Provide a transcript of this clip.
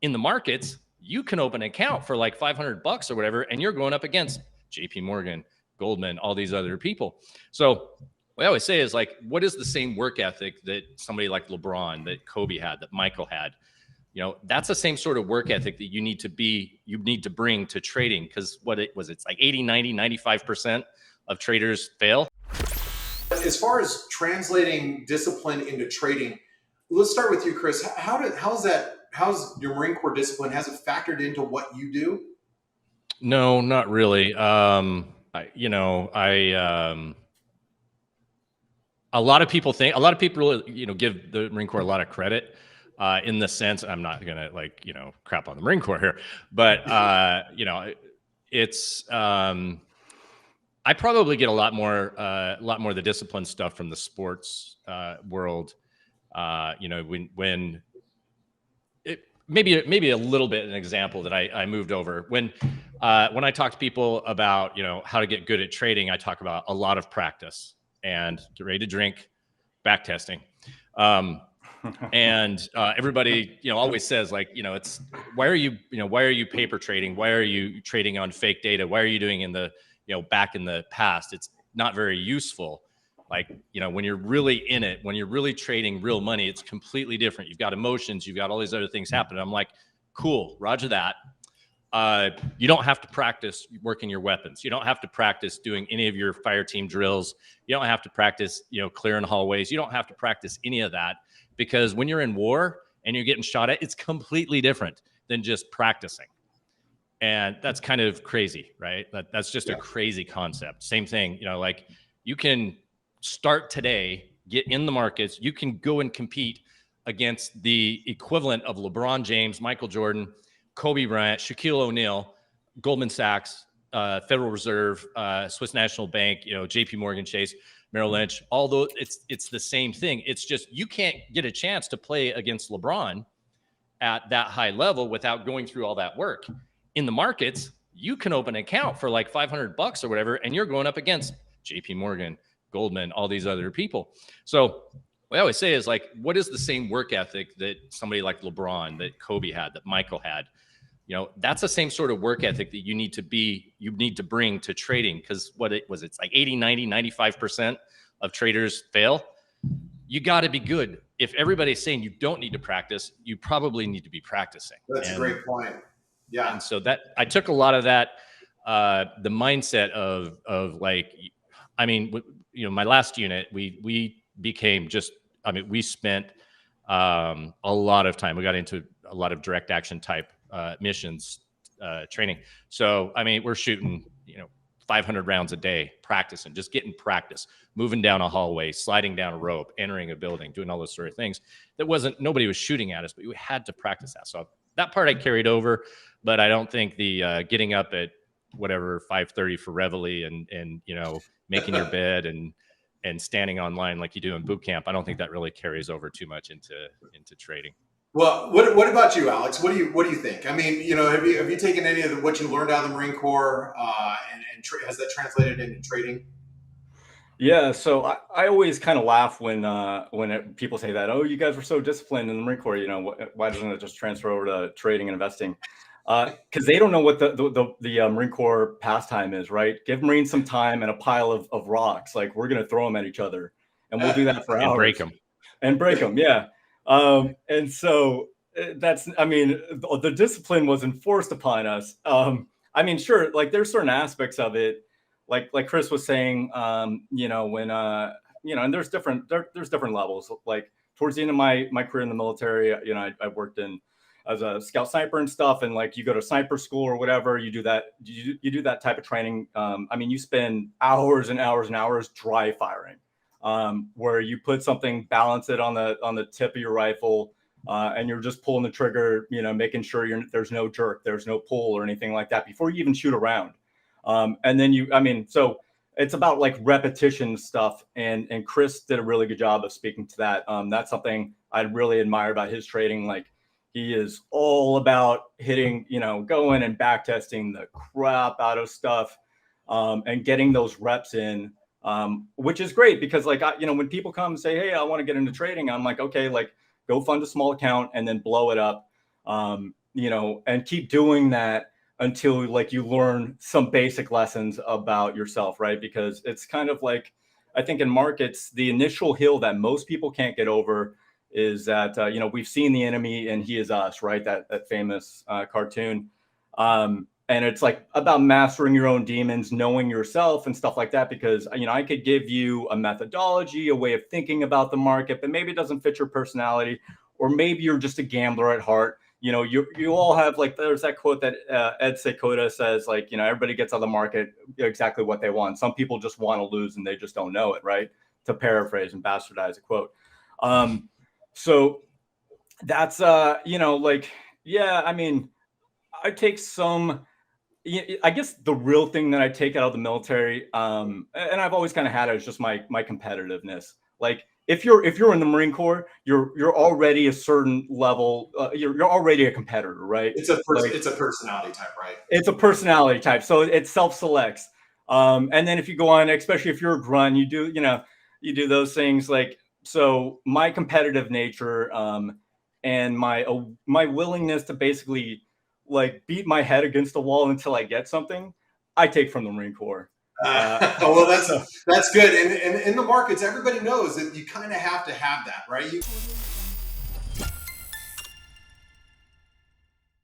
In the markets, you can open an account for like $500 or whatever, and you're going up against JP Morgan, Goldman, all these other people. So what I always say is, like, what is the same work ethic that somebody like LeBron, that Kobe had, that Michael had? That's the same sort of work ethic that you need to bring to trading. Because it's like 80, 90, 95% of traders fail. As far as translating discipline into trading, let's start with you, Chris. How's your Marine Corps discipline? Has it factored into what you do? No, not really. A lot of people give the Marine Corps a lot of credit, in the sense, I'm not gonna crap on the Marine Corps here, but it's I probably get a lot more of the discipline stuff from the sports world. When it maybe a little bit an example that I moved over when I talk to people about how to get good at trading, I talk about a lot of practice and get ready to drink, back testing. And everybody, always says, like, it's why are you paper trading? Why are you trading on fake data? Why are you doing in the, back in the past? It's not very useful. Like, when you're really in it, when you're really trading real money, it's completely different. You've got emotions, you've got all these other things happening. I'm like, cool, roger that. You don't have to practice working your weapons. You don't have to practice doing any of your fire team drills. You don't have to practice, clearing hallways. You don't have to practice any of that, because when you're in war and you're getting shot at, it's completely different than just practicing. And that's kind of crazy, right? That's just a crazy concept. Same thing, like, you can start today, get in the markets. You can go and compete against the equivalent of LeBron James, Michael Jordan, Kobe Bryant, Shaquille O'Neal, Goldman Sachs, Federal Reserve, Swiss National Bank, JP Morgan Chase, Merrill Lynch. Although it's the same thing. It's just you can't get a chance to play against LeBron at that high level without going through all that work. In the markets, you can open an account for like $500 or whatever, and you're going up against JP Morgan, Goldman, all these other people. So what I always say is, like, what is the same work ethic that somebody like LeBron, that Kobe had, that Michael had? That's the same sort of work ethic that you need to bring to trading. Because it's like 80, 90, 95% of traders fail. You got to be good. If everybody's saying you don't need to practice, you probably need to be practicing. That's a great point. Yeah. And so that I took a lot of that, the mindset of like, my last unit, we became we spent a lot of time. We got into a lot of direct action type missions, training. So, we're shooting, 500 rounds a day, practicing, just getting practice, moving down a hallway, sliding down a rope, entering a building, doing all those sort of things. Nobody was shooting at us, but we had to practice that. So that part I carried over, but I don't think the getting up at whatever 5:30 for reveille and making your bed and standing online like you do in boot camp, I don't think that really carries over too much into trading. Well, what about you, Alex? What do you think? Have you taken any of what you learned out of the Marine Corps, and has that translated into trading? Yeah, so I always kind of laugh when people say that, oh, you guys were so disciplined in the Marine Corps, why doesn't it just transfer over to trading and investing? Because they don't know what the Marine Corps pastime is, right? Give Marines some time and a pile of rocks. Like, we're going to throw them at each other, and we'll do that for hours. And break them, yeah. And so the discipline was enforced upon us. Sure, like, there's certain aspects of it, like Chris was saying, and there's different levels. Like, towards the end of my career in the military, I worked as a scout sniper and stuff. And like, you go to sniper school or whatever, you do that type of training. You spend hours and hours and hours dry firing, where you put something, balance it on the tip of your rifle, and you're just pulling the trigger, making sure there's no jerk, there's no pull or anything like that before you even shoot a round. And then so it's about like repetition stuff. And Chris did a really good job of speaking to that. That's something I really admire about his trading. Like, he is all about hitting, going and back testing the crap out of stuff, and getting those reps in, which is great because, like, when people come and say, hey, I want to get into trading, I'm like, okay, like, go fund a small account and then blow it up. you know, and keep doing that until like you learn some basic lessons about yourself, right? Because it's kind of like, I think in markets, the initial hill that most people can't get over is that, you know, we've seen the enemy and he is us, right? That famous cartoon. And it's like about mastering your own demons, knowing yourself and stuff like that. Because, you know, I could give you a methodology, a way of thinking about the market, but maybe it doesn't fit your personality, or maybe you're just a gambler at heart. You know, you all have, like, there's that quote that Ed Seykota says, like, you know, everybody gets on the market exactly what they want. Some people just want to lose and they just don't know it, right? To paraphrase and bastardize a quote. So that's, you know, like, yeah, I mean, I take some, I guess the real thing that I take out of the military, and I've always kind of had it, is just my competitiveness. Like, if you're in the Marine Corps, you're already a certain level. You're already a competitor, right? It's a personality type, right? It's a personality type, so it self-selects. And then if you go on, especially if you're a grunt, you do those things. Like, so my competitive nature, and my willingness to basically, like, beat my head against the wall until I get something, I take from the Marine Corps. Well, that's good. And in the markets, everybody knows that you kind of have to have that, right?